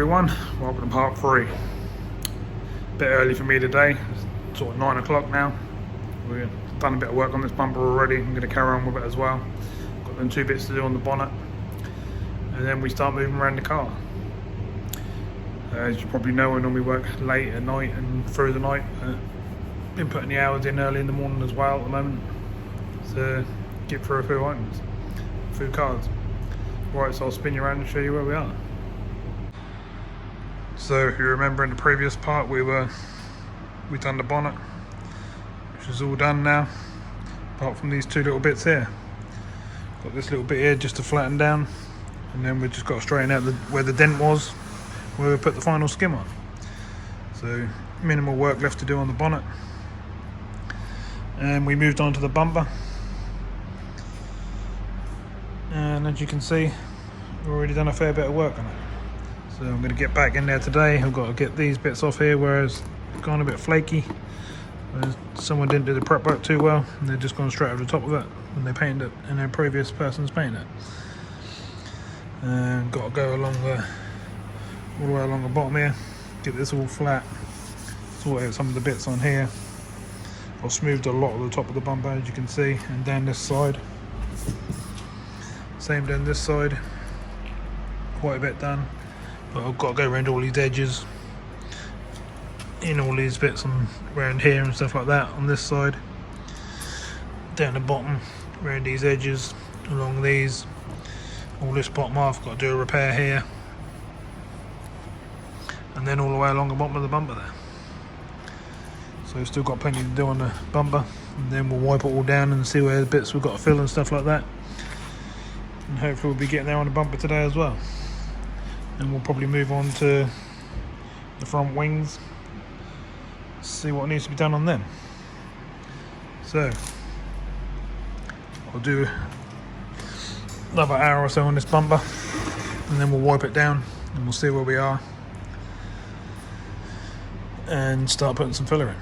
everyone, welcome to part 3. Bit early for me today, it's sort of 9 o'clock now. We've done a bit of work on this bumper already, I'm going to carry on with it as well. Got them 2 bits to do on the bonnet, and then we start moving around the car. As you probably know, I normally work late at night and through the night. Been putting the hours in early in the morning as well at the moment to get through a few items, a few cars. Right, so I'll spin you around and show you where we are. So if you remember in the previous part, we done the bonnet, which is all done now, apart from these 2 little bits here. Got this little bit here just to flatten down, and then we've just got to straighten out where the dent was, where we put the final skim on. So minimal work left to do on the bonnet, and we moved on to the bumper. And as you can see, we've already done a fair bit of work on it. So I'm going to get back in there today. I've got to get these bits off here where it's gone a bit flaky. Someone didn't do the prep work too well, and they're just gone straight over the top of it when they painted it and their previous person's painted it. And got to go along all the way along the bottom here, get this all flat, sort out some of the bits on here. I've smoothed a lot of the top of the bumper, as you can see, and down this side. Same down this side, quite a bit done, but I've got to go around all these edges, in all these bits on around here and stuff like that on this side, down the bottom, around these edges, along these, all this bottom half, got to do a repair here, and then all the way along the bottom of the bumper there. So we've still got plenty to do on the bumper, and then we'll wipe it all down and see where the bits we've got to fill and stuff like that. And hopefully we'll be getting there on the bumper today as well. And we'll probably move on to the front wings, see what needs to be done on them. So I'll do another hour or so on this bumper, and then we'll wipe it down and we'll see where we are and start putting some filler in.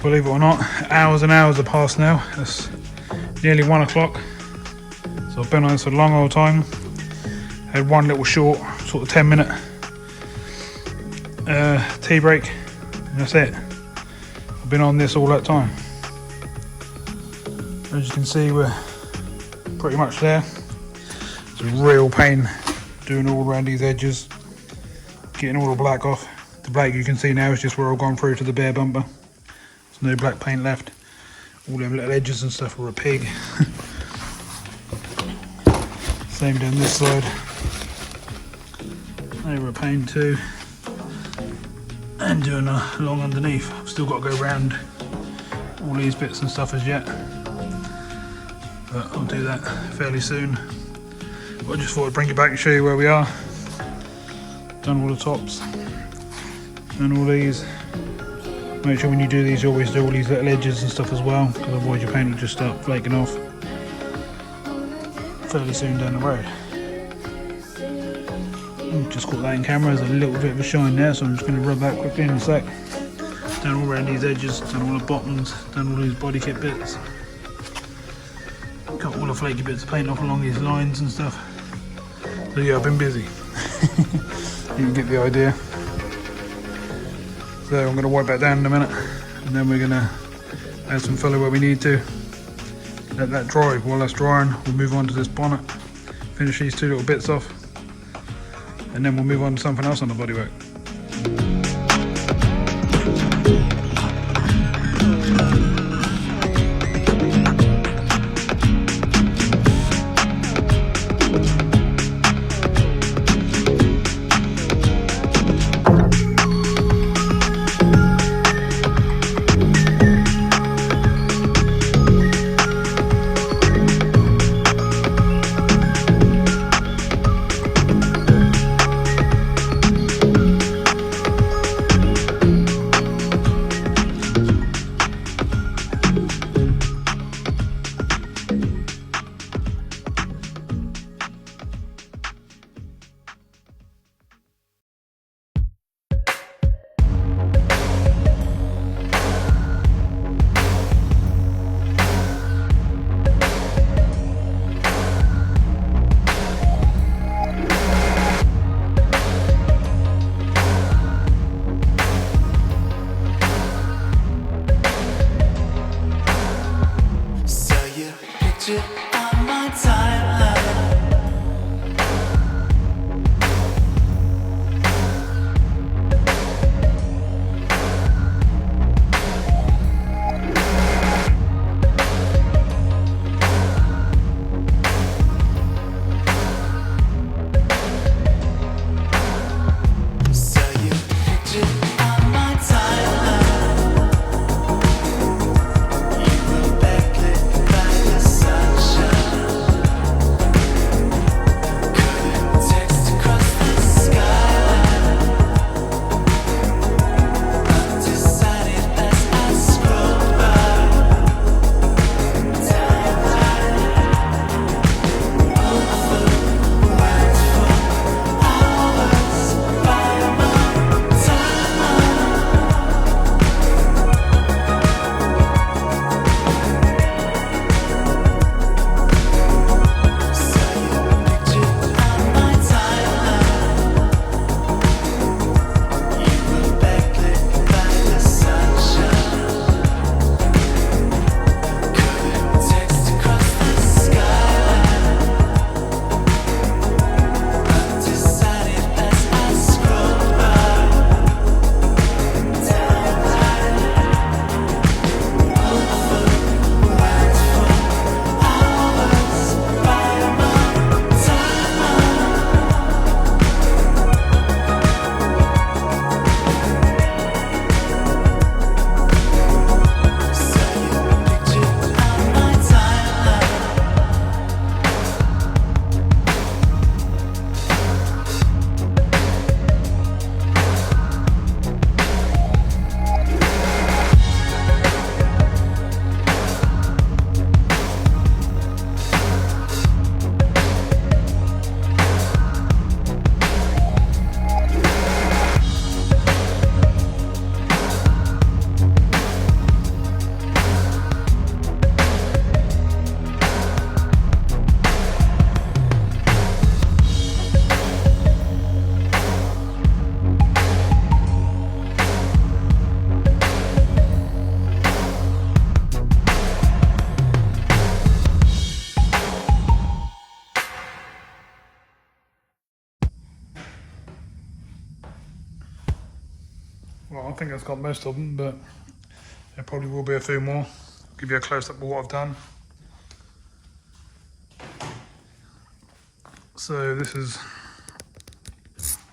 believe it or not, hours and hours have passed now. It's nearly 1 o'clock. So I've been on this a long old time. Had one little short, sort of 10-minute tea break, and that's it. I've been on this all that time. As you can see, we're pretty much there. It's a real pain doing all around these edges, getting all the black off. The black you can see now is just where I've gone through to the bare bumper. There's no black paint left. All them little edges and stuff were a pig. Same down this side. They were a pain too. And doing along underneath. I've still got to go around all these bits and stuff as yet. But I'll do that fairly soon. But I just thought I'd bring it back and show you where we are. Done all the tops. And all these. Make sure when you do these you always do all these little edges and stuff as well, because otherwise your paint will just start flaking off fairly soon down the road. Just caught that in camera, there's a little bit of a shine there, so I'm just going to rub that quickly in a sec. Done all around these edges, done all the bottoms, done all these Bodykit bits. Got all the flaky bits of paint off along these lines and stuff. So yeah, I've been busy. You can get the idea. So I'm going to wipe that down in a minute, and then we're going to add some filler where we need to. Let that dry. While that's drying, we'll move on to this bonnet, finish these two little bits off, and then we'll move on to something else on the bodywork. On my timeline. So you picture on my timeline. You were backlit by the sunshine. think that's got most of them, but there probably will be a few more. I'll give you a close-up of what I've done. So this is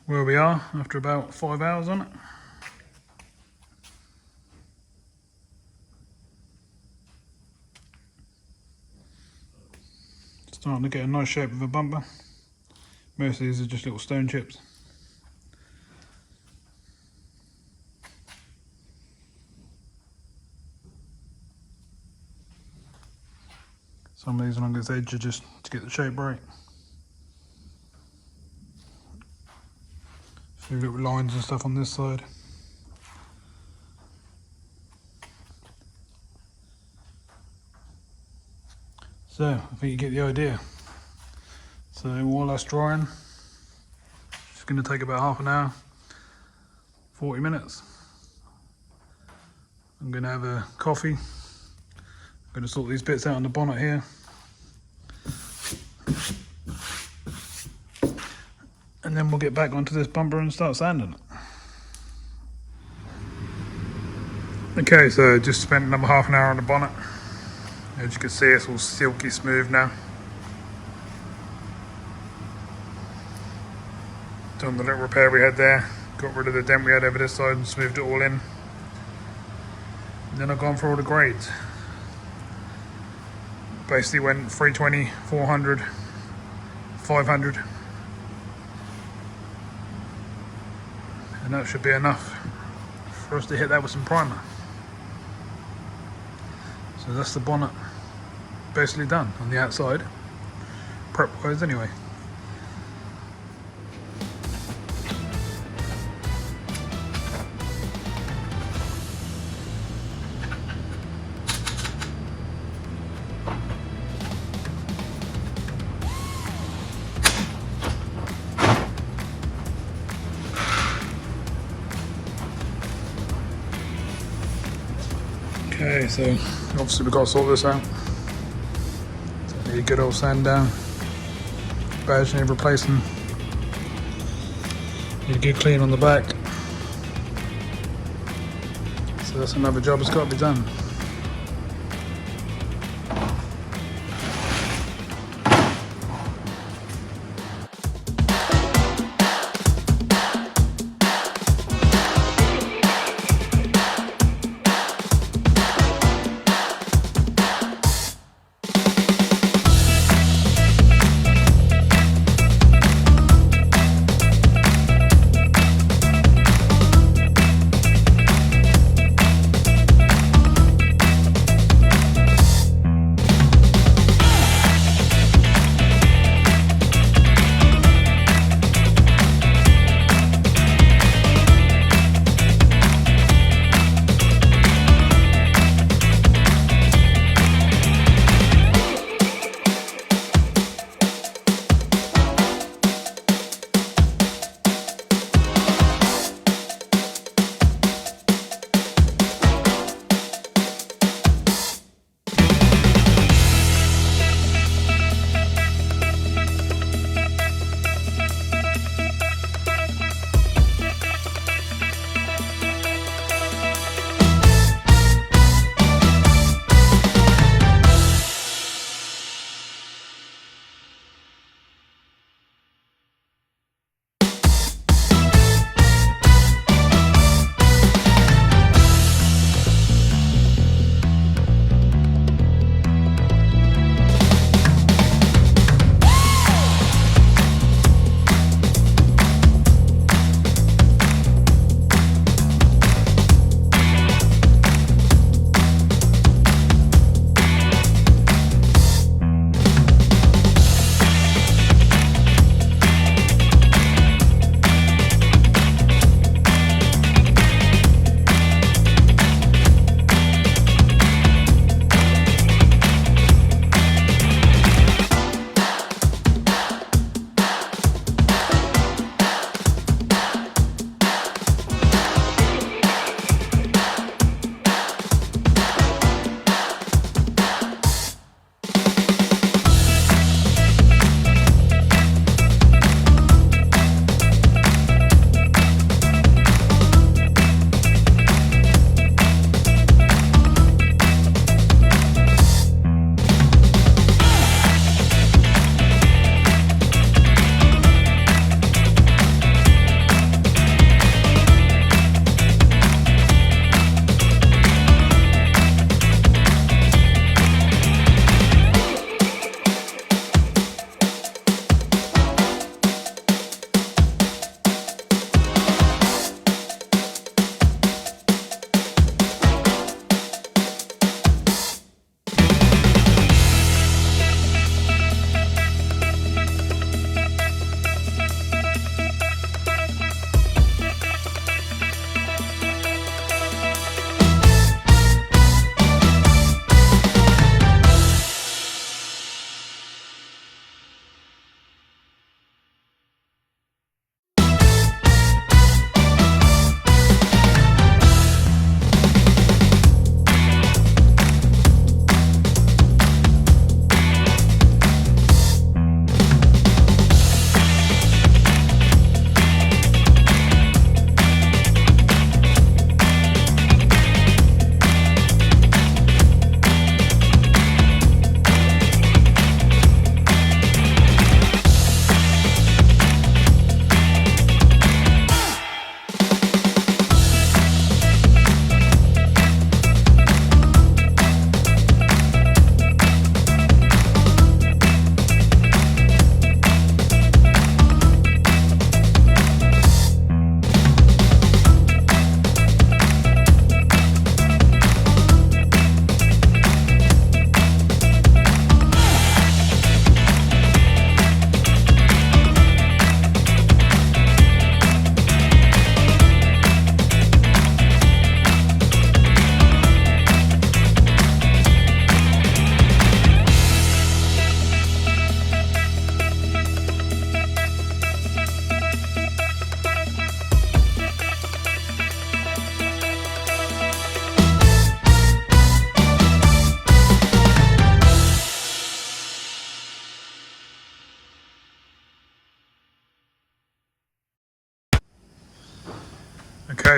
where we are after about 5 hours on it. Starting to get a nice shape of a bumper. Most of these are just little stone chips. Some of these along this edge are just to get the shape right. A few little lines and stuff on this side. So, I think you get the idea. So while that's drying, it's going to take about half an hour, 40 minutes. I'm going to have a coffee. I'm going to sort these bits out on the bonnet here. And then we'll get back onto this bumper and start sanding it. Okay, so just spent another half an hour on the bonnet. As you can see, it's all silky smooth now. Done the little repair we had there. Got rid of the dent we had over this side and smoothed it all in. And then I've gone for all the grades. Basically went 320, 400, 500. And that should be enough for us to hit that with some primer. So that's the bonnet basically done on the outside, prep wise anyway. Okay, so obviously we've got to sort this out. So need a good old sand down. Badge need replacing. Need a good clean on the back. So that's another job that's got to be done.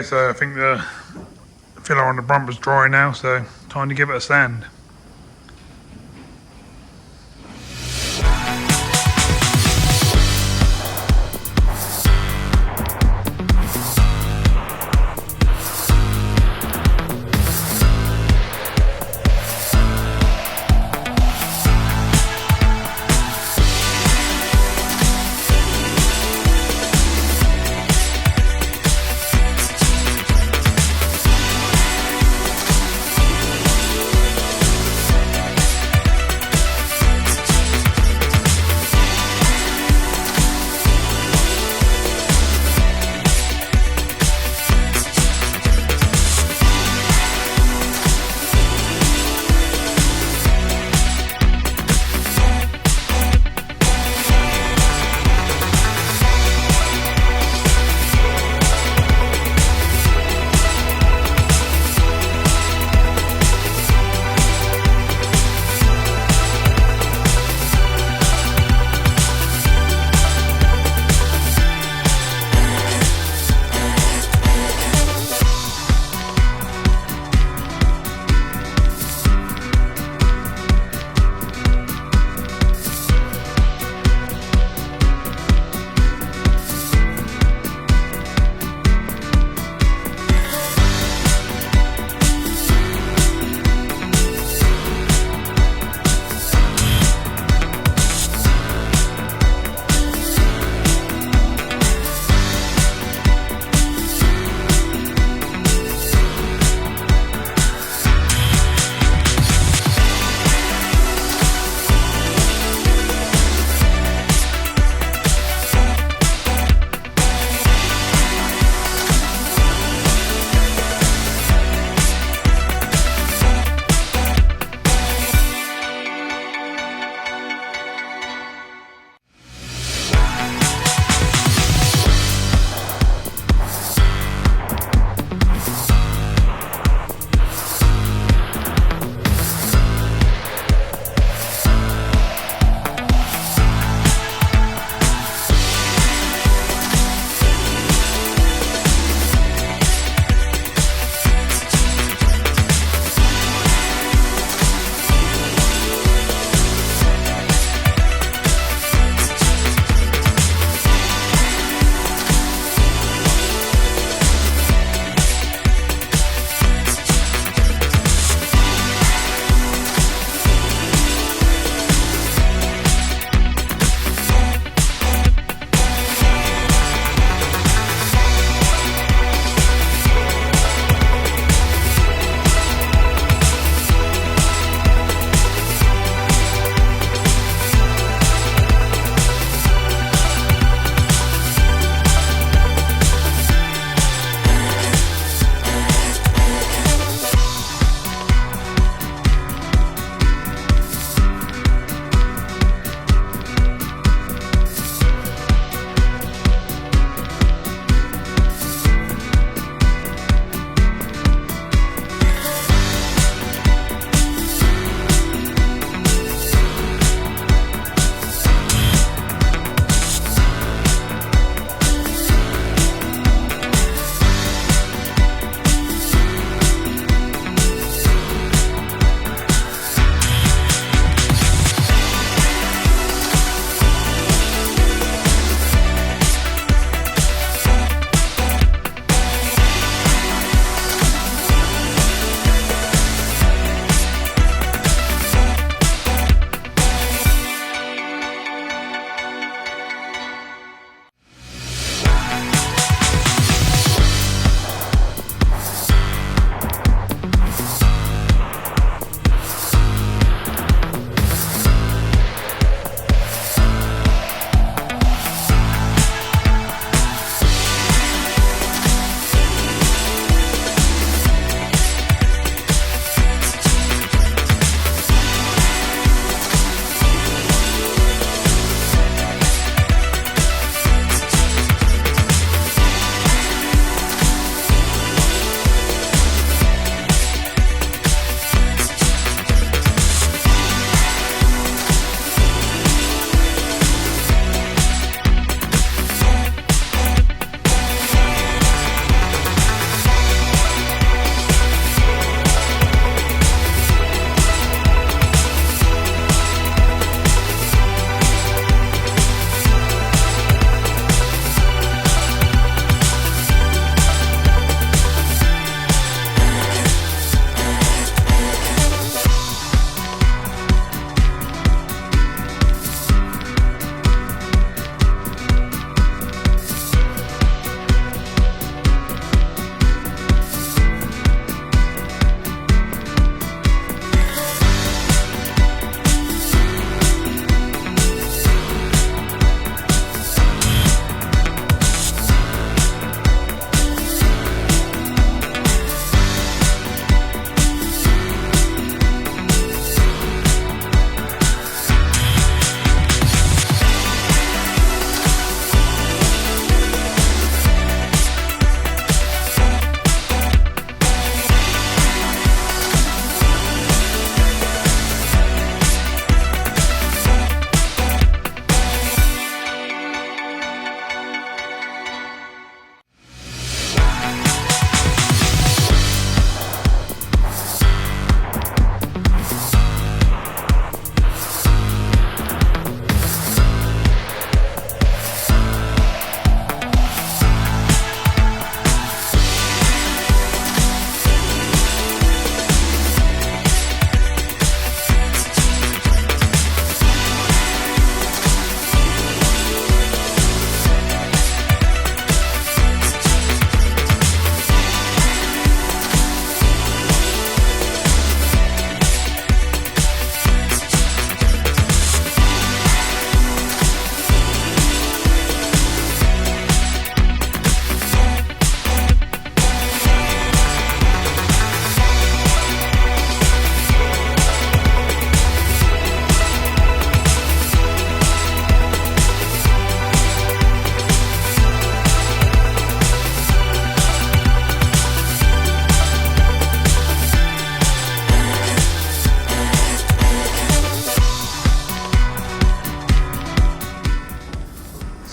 so I think the filler on the bumper's dry now, so time to give it a sand.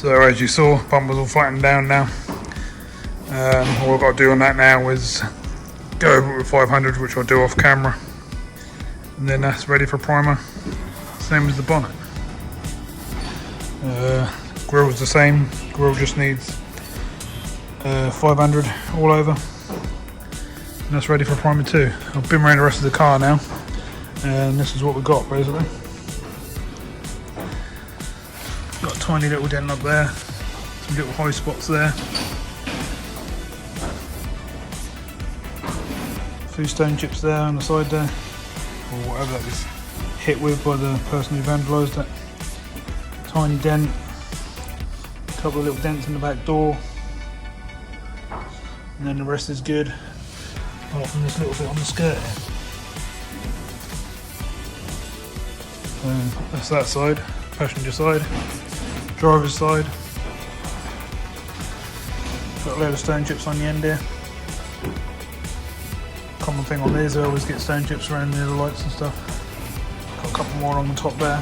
So as you saw, bumper's all flattened down now. All I've got to do on that now is go over it with 500, which I'll do off camera. And then that's ready for primer. Same as the bonnet. Grille's the same. Grille just needs 500 all over. And that's ready for primer too. I've been around the rest of the car now. And this is what we got basically. Got a tiny little dent up there. Some little high spots there. A few stone chips there on the side there. Or whatever that was hit with by the person who vandalised it. Tiny dent. A couple of little dents in the back door. And then the rest is good. Apart from this little bit on the skirt here. That's that side, passenger side, driver's side. Got a load of stone chips on the end here. Common thing on these, I always get stone chips around near the lights and stuff. Got a couple more on the top there.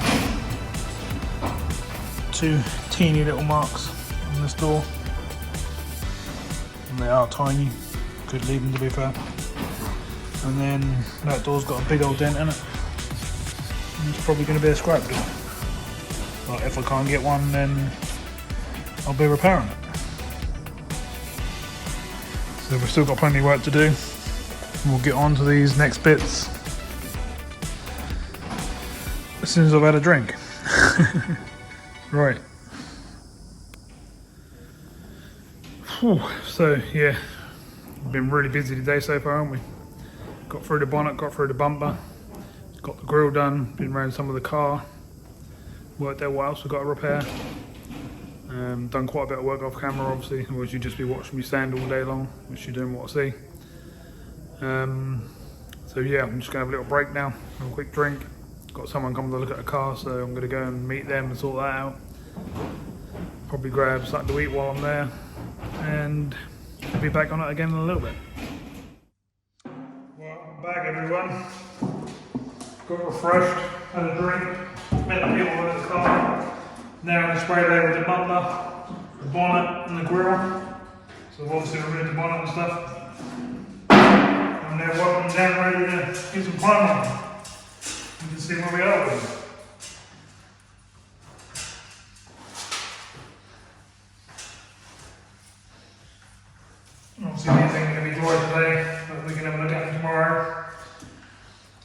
2 teeny little marks on this door. And they are tiny, could leave them to be fair. And then that door's got a big old dent in it. And it's probably going to be a scrap door. But if I can't get one, then I'll be repairing it. So we've still got plenty of work to do. We'll get on to these next bits as soon as I've had a drink. Right. Whew. So yeah, we've been really busy today so far, haven't we? Got through the bonnet, got through the bumper, got the grille done, been around some of the car, worked out what else we've got to repair. Done quite a bit of work off camera obviously, otherwise you'd just be watching me stand all day long, which you don't want to see. So yeah, I'm just going to have a little break now, have a quick drink. Got someone coming to look at the car, so I'm going to go and meet them and sort that out. Probably grab something to eat while I'm there, and I'll be back on it again in a little bit. Well, I'm back everyone. Got refreshed, had a drink, met the people with the car. Now I'm just spray there with the bumper, the bonnet and the grille. So I've obviously removed the bonnet and stuff. I'm now wiping down ready to get some primer on. You can see where we are with it. Obviously these things are going to be dry today, but we can have a look at them tomorrow.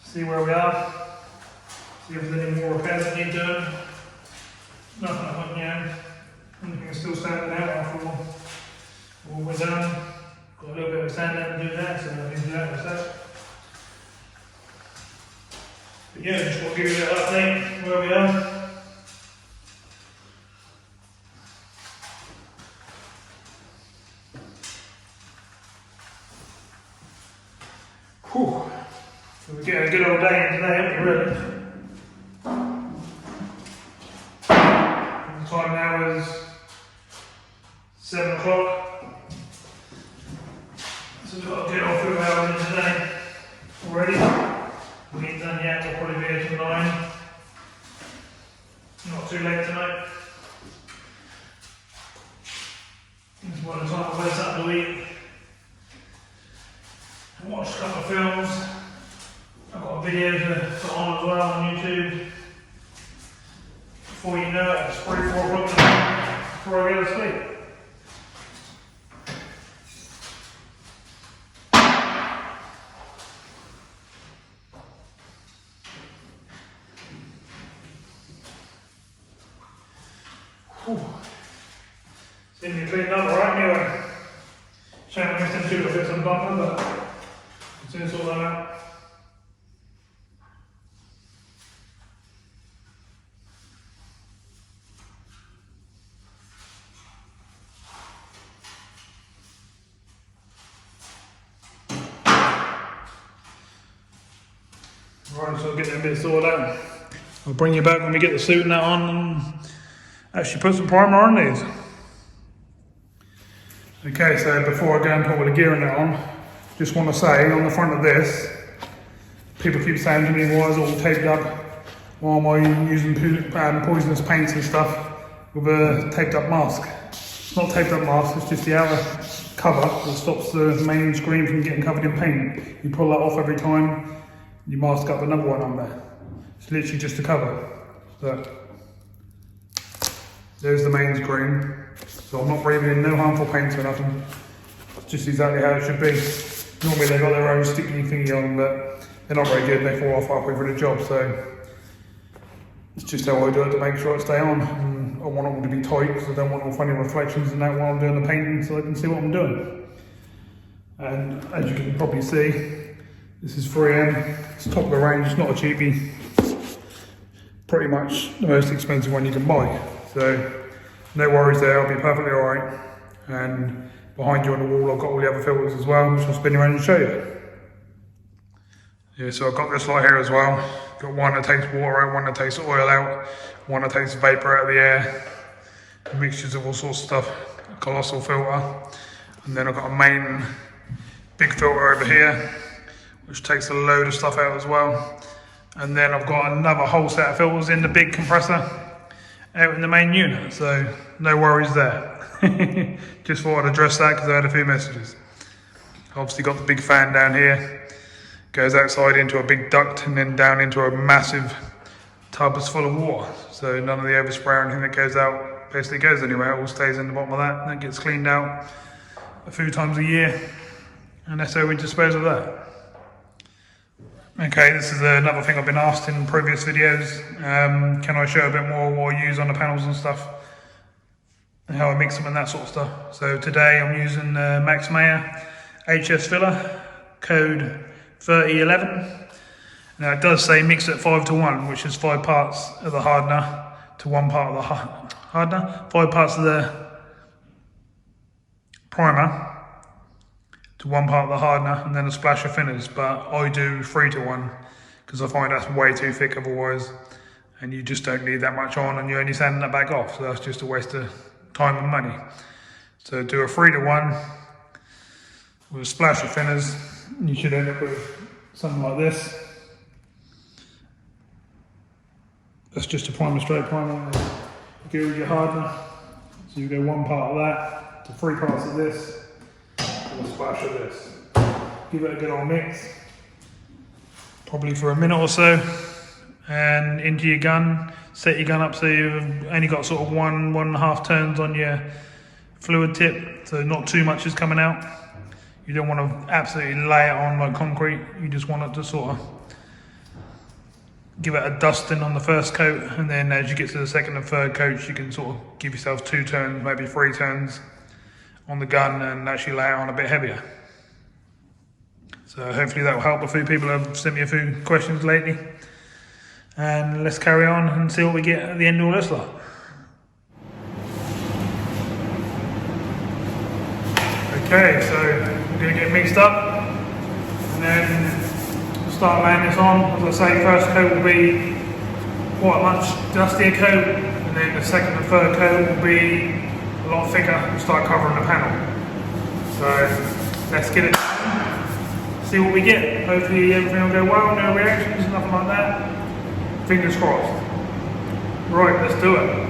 See where we are. See if there's any more repairs that need doing. Nothing I think, yeah. Everything is still standing out after all we're done. Got a little bit of sand out to do that, so I need to do that in a sec. But yeah, just want to give you a little update where we are. Whew. So we're getting a good old day in today, haven't we, really? The time now is 7 o'clock. So we've got to get all 2 hours in today already. We ain't done yet, we'll probably be here till 9. Not too late tonight. This is one of the time I wake up the week. I watched a couple of films. I've got a video to put on as well on YouTube. Before you know it, it's 3, 4 o'clock tonight before I go to sleep. Whew. Seems to be cleaned up alright anyway. Shame I missed them 2 little bits on the bumper, but I'll soon sort that out. Right, so I'll get that bit sorted out. I'll bring you back when we get the suit and that on and actually put some primer on these. Okay, so before I go and put all the gear in that on, just want to say on the front of this, people keep saying to me, why is it all taped up? Why am I using poisonous paints and stuff? with a taped up mask. It's not taped up mask, it's just the outer cover that stops the main screen from getting covered in paint. You pull that off every time, you mask up another one on there. It's literally just a cover. So, there's the main screen. So I'm not breathing in no harmful paints or nothing. It's just exactly how it should be. Normally they've got their own sticky thingy on, but they're not very good. They fall off halfway through the job, so it's just how I do it to make sure it stay on. And I want it all to be tight because I don't want all funny reflections and that while I'm doing the painting, so I can see what I'm doing. And as you can probably see, this is 3M. It's top of the range. It's not a cheapie. Pretty much the most expensive one you can buy. So no worries there. I'll be perfectly alright. And behind you on the wall, I've got all the other filters as well, which I'll spin around and show you. Yeah, so I've got this light here as well. Got one that takes water out, one that takes oil out, one that takes vapor out of the air, mixtures of all sorts of stuff, a colossal filter. And then I've got a main big filter over here, which takes a load of stuff out as well. And then I've got another whole set of filters in the big compressor out in the main unit, so no worries there. Just thought I'd address that because I had a few messages. Obviously got the big fan down here, goes outside into a big duct and then down into a massive tub that's full of water. So none of the overspray or anything that goes out basically goes anywhere, it all stays in the bottom of that and that gets cleaned out a few times a year. And that's how we dispose of that. Okay, this is another thing I've been asked in previous videos. Can I show a bit more what I use on the panels and stuff? And how I mix them and that sort of stuff. So today I'm using Max Mayer HS filler, code 3011. Now it does say mix at 5:1, which is 5 parts of the hardener to 1 part of the hardener, 5 parts of the primer to 1 part of the hardener, and then a splash of thinners. But I do 3:1 because I find that's way too thick otherwise, and you just don't need that much on, and you're only sanding that back off. So that's just a waste of time and money. So do a 3:1 with a splash of thinners, and you should end up with something like this. That's just a primer, straight primer. You go with your hardener, so you go 1 part of that to 3 parts of this. A splash of this. Give it a good old mix, probably for a minute or so, and into your gun. Set your gun up so you've only got sort of 1.5 turns on your fluid tip, so not too much is coming out. You don't want to absolutely lay it on like concrete. You just want it to sort of give it a dusting on the first coat, and then as you get to the second and third coats, you can sort of give yourself 2 turns, maybe 3 turns on the gun and actually lay it on a bit heavier. So hopefully that will help. A few people have sent me a few questions lately. And let's carry on and see what we get at the end of all this lot. Okay, so we're going to get mixed up and then we'll start laying this on. As I say, first coat will be quite a much dustier coat, and then the second and third coat will be a lot thicker and start covering the panel. So let's get it, see what we get. Hopefully everything will go well, no reactions, nothing like that. Fingers crossed. Right, let's do it.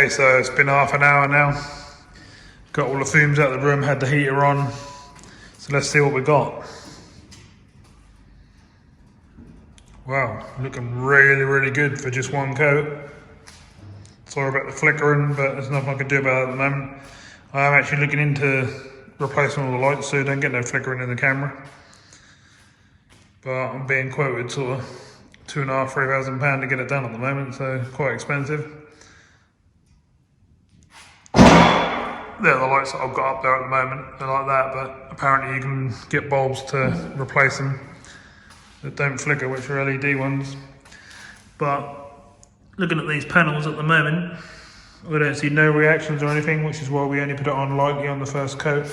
Okay, so it's been half an hour now. Got all the fumes out of the room, had the heater on. So let's see what we got. Wow, looking really, really good for just one coat. Sorry about the flickering, but there's nothing I can do about it at the moment. I am actually looking into replacing all the lights so you don't get no flickering in the camera. But I'm being quoted sort of £2,500, £3,000 to get it done at the moment, so quite expensive. They're the lights that I've got up there at the moment, they're like that, but apparently you can get bulbs to replace them that don't flicker, which are LED ones. But looking at these panels at the moment, we don't see no reactions or anything, which is why we only put it on lightly on the first coat,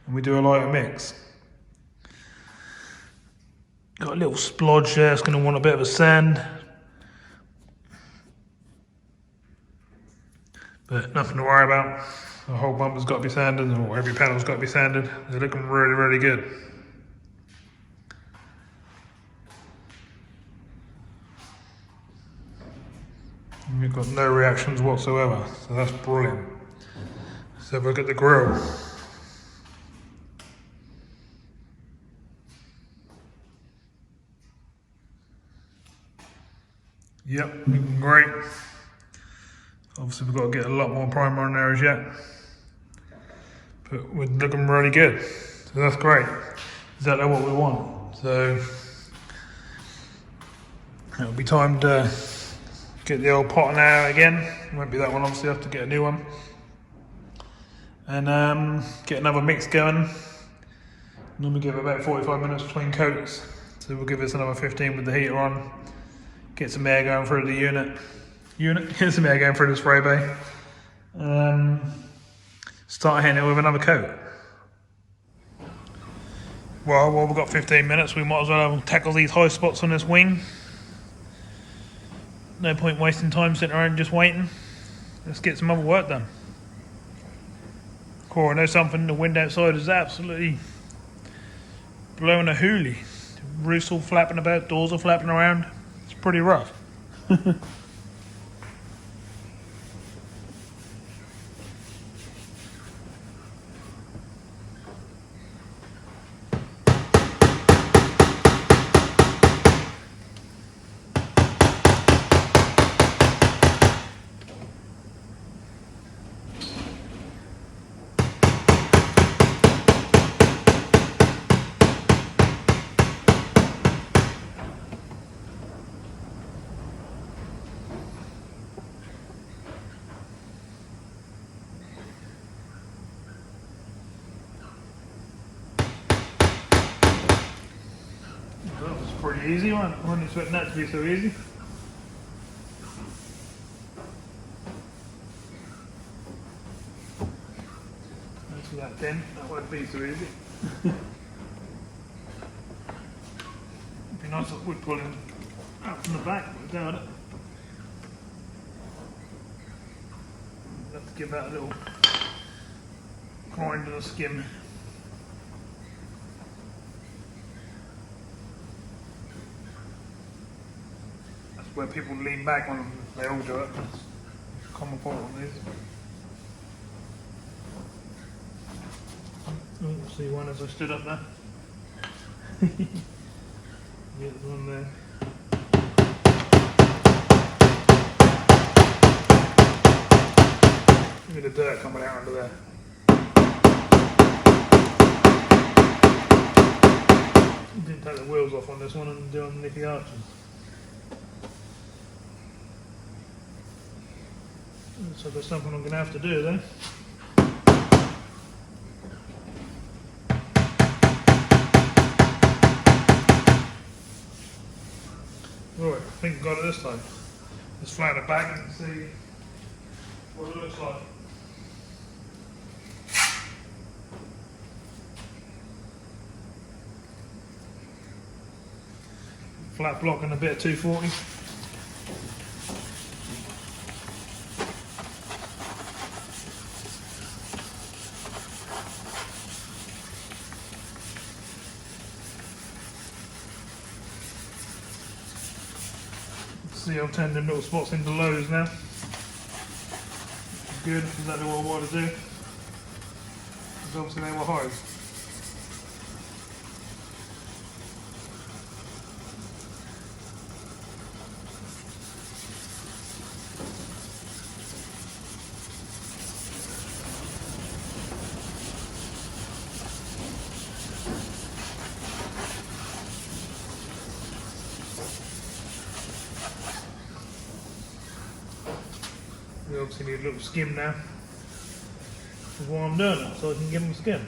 and we do a lighter mix. Got a little splodge there, it's going to want a bit of a sand. But nothing to worry about. The whole bumper's got to be sanded, or every panel's got to be sanded. They're looking really, really good. And we've got no reactions whatsoever, so that's brilliant. Let's have a look at the grille. Yep, looking great. Obviously we've got to get a lot more primer on there as yet. But we're looking really good. So that's great. Exactly what we want. So it'll be time to get the old pot out again. It won't be that one, obviously, I have to get a new one. And get another mix going. Normally give it about 45 minutes between coats. So we'll give this another 15 with the heater on. Get some air going through the unit. Get some air going through the spray bay. Start hitting it with another coat. Well, we've got 15 minutes, we might as well tackle these high spots on this wing. No point wasting time sitting around just waiting. Let's get some other work done. Cool, I know something, the wind outside is absolutely blowing a hoolie. The roof's all flapping about, doors are flapping around. It's pretty rough. Pretty easy one. I wasn't expecting that to be so easy. That's that thin. That won't be so easy. It'd be nice if we'd pull him out from the back, but I doubt it. We'll have to give that a little grind and a skim. Where people lean back on them, they all do it. It's a common fault on these. Oh, see one as I stood up there. Yeah, there's one there. Look at the dirt coming out under there. Didn't take the wheels off on this one and do underneath the arches. So there's something I'm going to have to do then. Right, I think I got it this time. Let's flatten it back and see what it looks like. Flat block and a bit of 240. See, I've turned them little spots into lows now. good, exactly what I wanted to do. Because obviously they were highs. We obviously need a little skim now. This is what I'm doing, so I can give them a skim.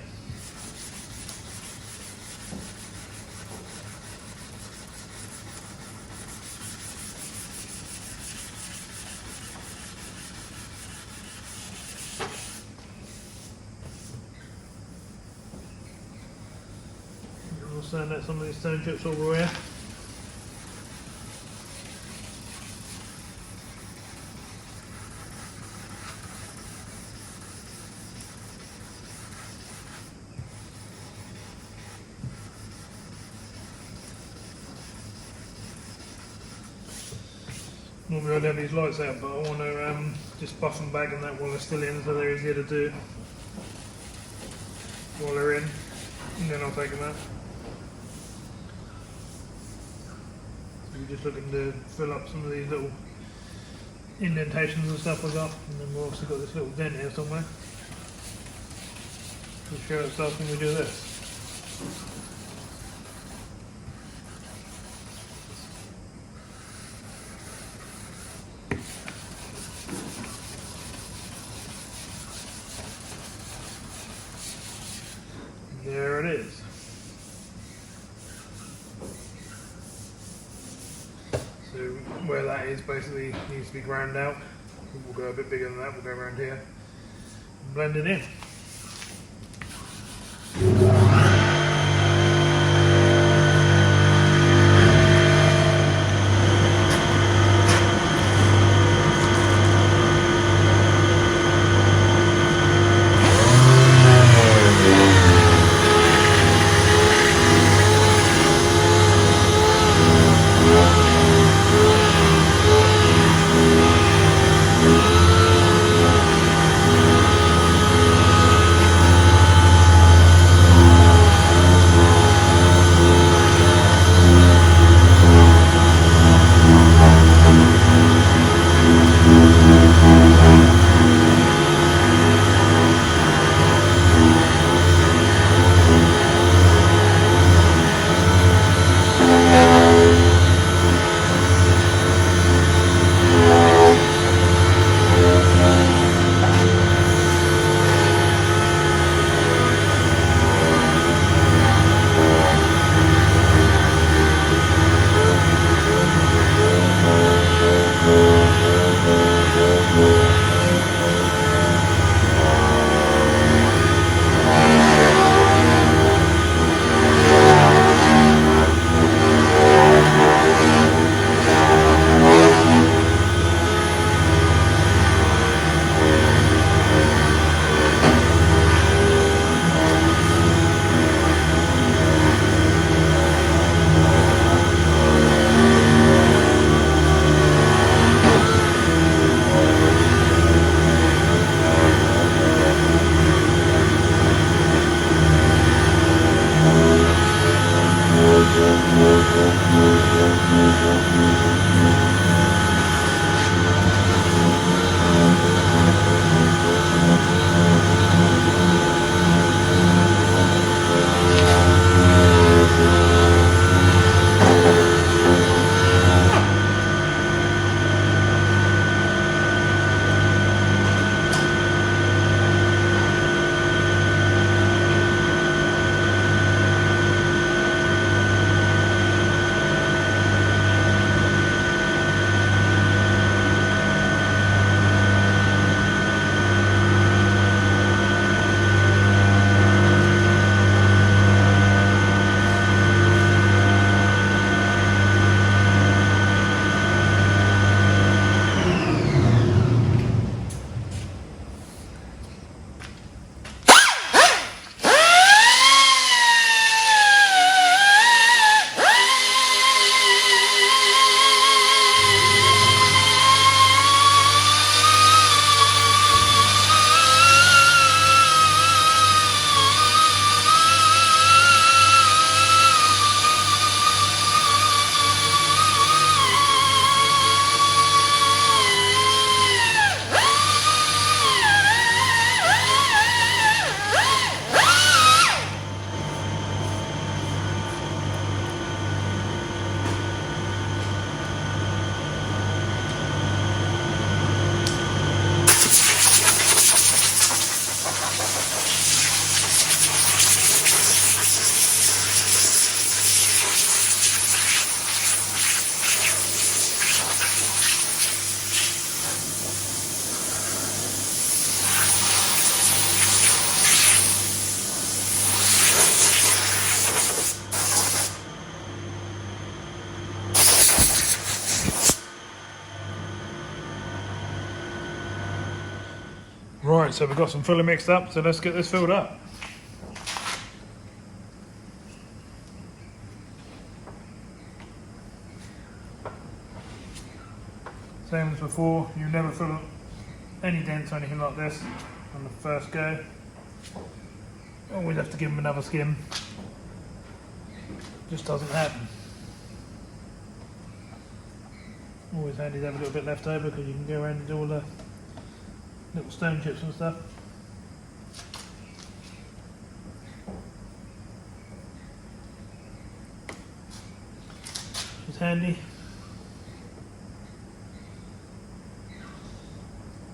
We'll sand out some of these stone chips over here. Normally I'd have these lights out, but I want to just buff them back and that while they're still in, so they're easier to do while they're in, and then I'll take them out. So we're just looking to fill up some of these little indentations and stuff I got, and then we've also got this little dent here somewhere to show itself when we do this. There it is. So where that is basically needs to be ground out. We'll go a bit bigger than that, we'll go around here and blend it in. Right, so we've got some fully mixed up, so let's get this filled up. Same as before, you never fill any dents or anything like this on the first go. Always have to give them another skim. Just doesn't happen. Always handy to have a little bit left over because you can go around and do all the little stone chips and stuff. It's handy.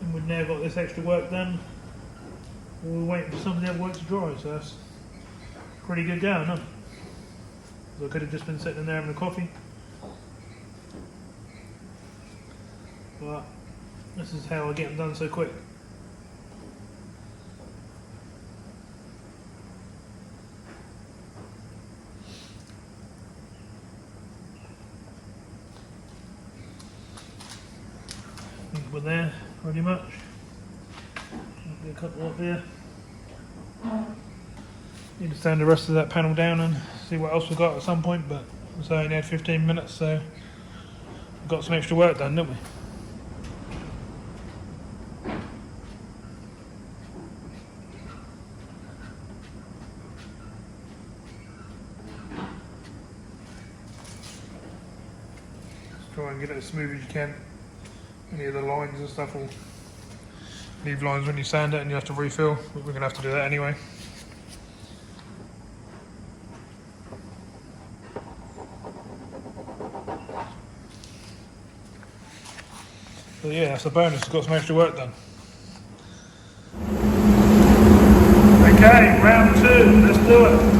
And we've now got this extra work done. We're waiting for some of the other work to dry, so that's pretty good going, huh? So I could have just been sitting in there having a coffee. But this is how I get them done so quick. I think we're there pretty much. Maybe a couple up there. Need to stand the rest of that panel down and see what else we've got at some point, but we only had 15 minutes, so we've got some extra work done, didn't we? Try and get it as smooth as you can. Any of the lines and stuff will leave lines when you sand it and you have to refill, but we're going to have to do that anyway. So yeah, that's the bonus, we've got some extra work done. Okay, round 2, let's do it.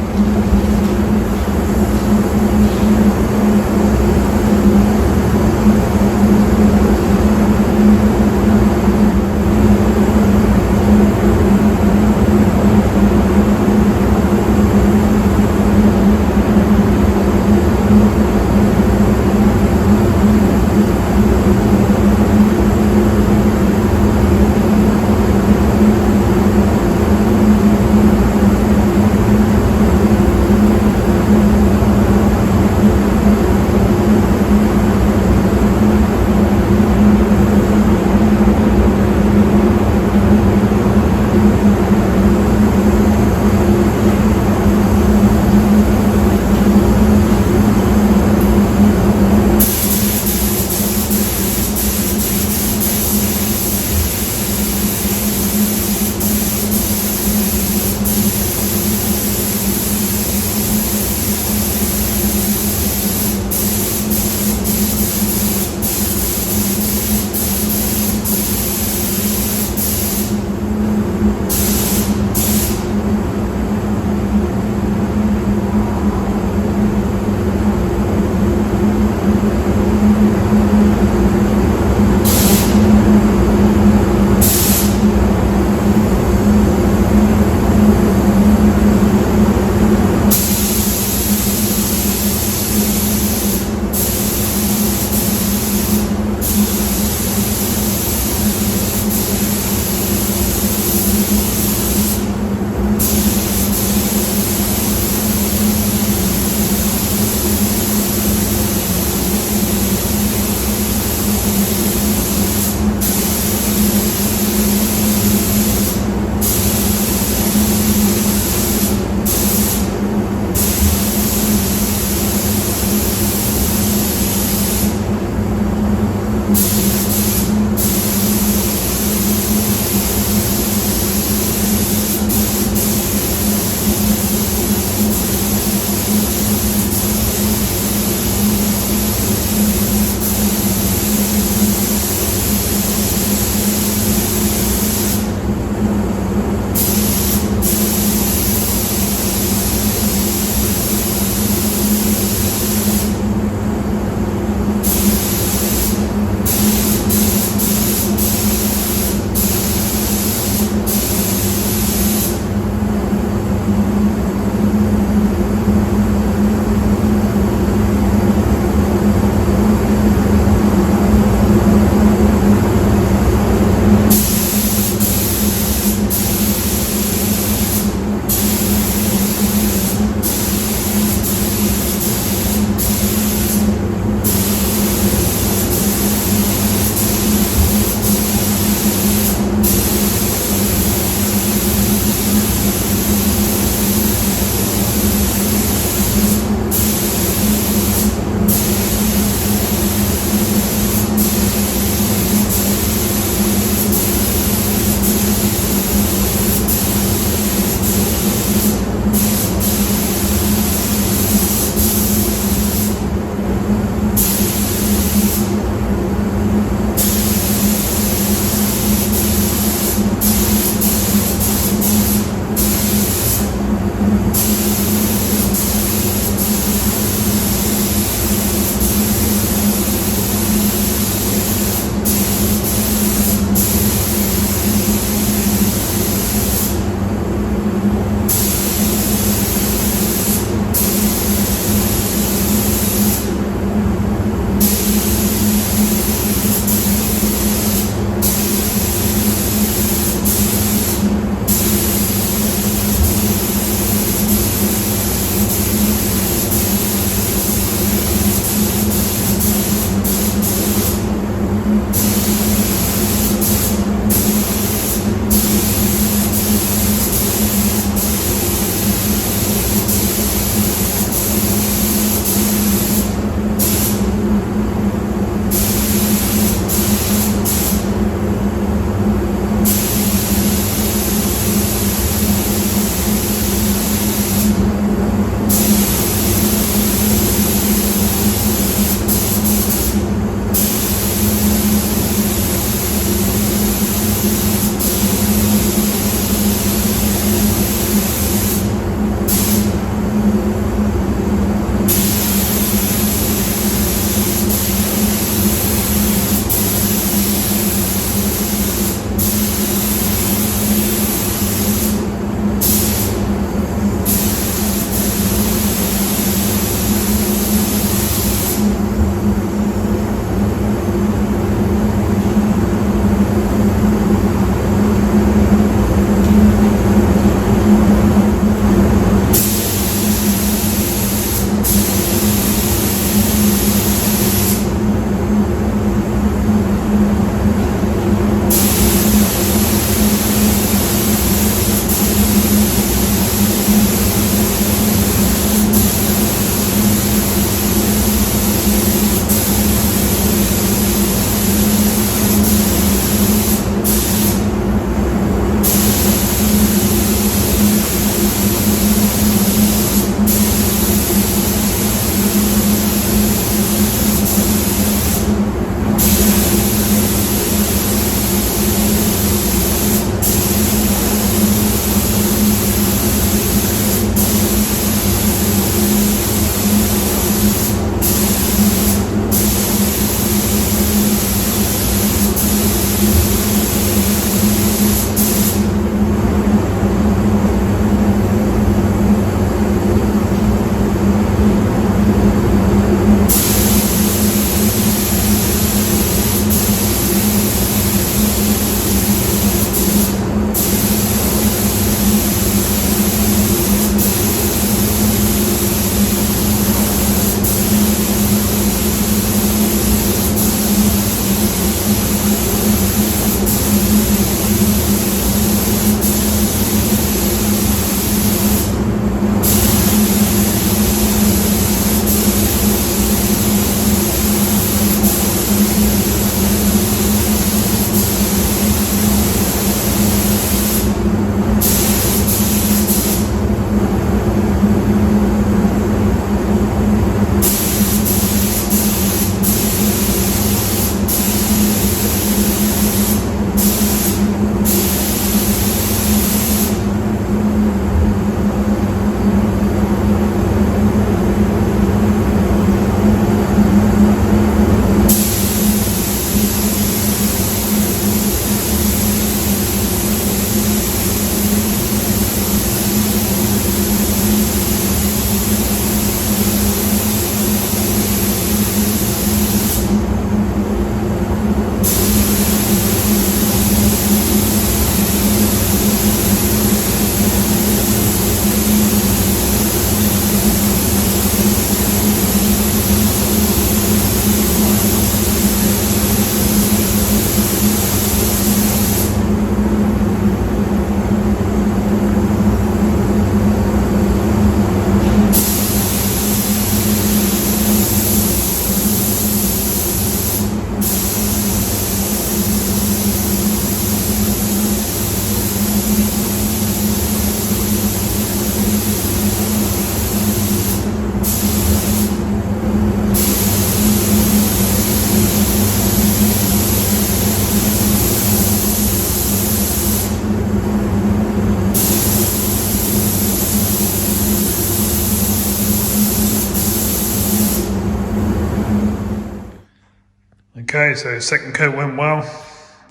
Okay, so second coat went well,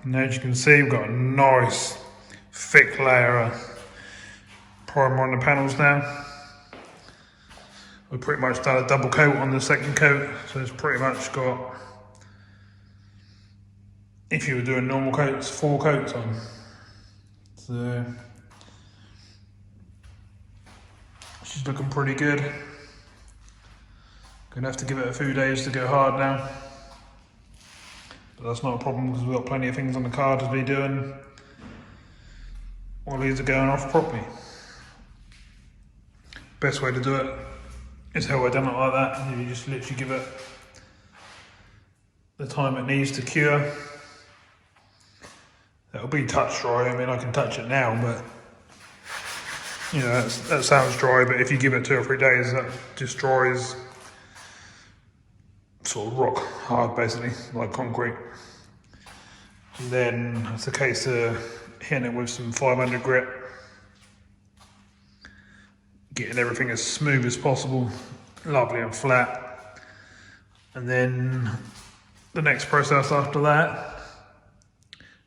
and as you can see we've got a nice thick layer of primer on the panels now. We've pretty much done a double coat on the second coat, so it's pretty much got, if you were doing normal coats, 4 coats on. So she's looking pretty good. Gonna have to give it a few days to go hard now, but that's not a problem because we've got plenty of things on the car to be doing while these are going off properly. Best way to do it is how I done it like that. You just literally give it the time it needs to cure. It'll be touch dry. I mean, I can touch it now, but you know, that sounds dry, but if you give it 2 or 3 days, that just dries sort of rock hard, basically, like concrete. And then it's a case of hitting it with some 500 grit, getting everything as smooth as possible, lovely and flat. And then the next process after that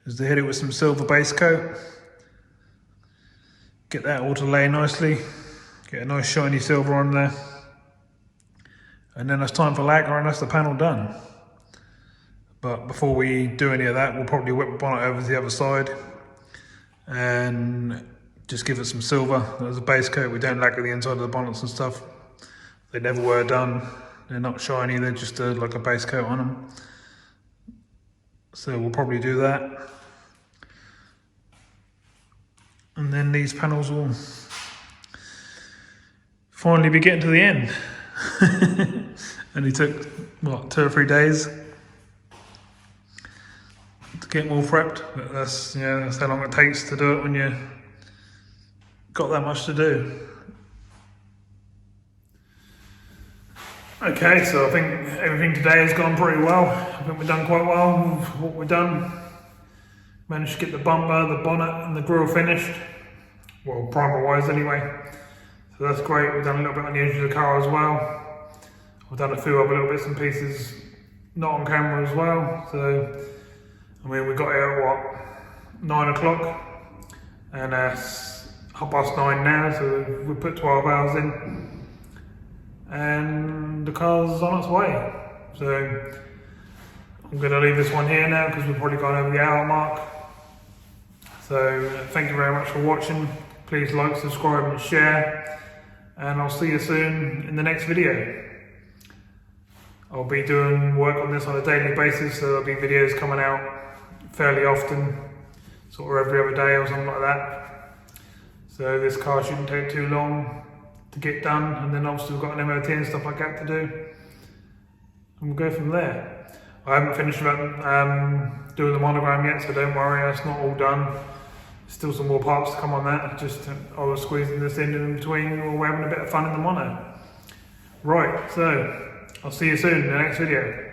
is to hit it with some silver base coat. Get that all to lay nicely, get a nice shiny silver on there. And then it's time for lacquer and that's the panel done. But before we do any of that, we'll probably whip the bonnet over to the other side and just give it some silver as a base coat. We don't lacquer the inside of the bonnets and stuff. They never were done. They're not shiny, they're just like a base coat on them. So we'll probably do that. And then these panels will finally be getting to the end. Only took, what, 2 or 3 days to get them all prepped. But that's, yeah, that's how long it takes to do it when you got that much to do. Okay, so I think everything today has gone pretty well. I think we've done quite well with what we've done. Managed to get the bumper, the bonnet and the grille finished. Well, primer wise anyway. So that's great. We've done a little bit on the edge of the car as well. I've done a few other little bits and pieces not on camera as well. So, I mean, we got here at what, 9 o'clock? And it's 9:30 now, so we put 12 hours in. And the car's on its way. So, I'm going to leave this one here now because we've probably gone over the hour mark. So thank you very much for watching. Please like, subscribe and share. And I'll see you soon in the next video. I'll be doing work on this on a daily basis, so there'll be videos coming out fairly often, sort of every other day or something like that. So this car shouldn't take too long to get done, and then obviously we've got an MOT and stuff like that to do. And we'll go from there. I haven't finished about doing the monogram yet, so don't worry, that's not all done. Still some more parts to come on that, just I was squeezing this in between while we're having a bit of fun in the mono. Right, so I'll see you soon in the next video.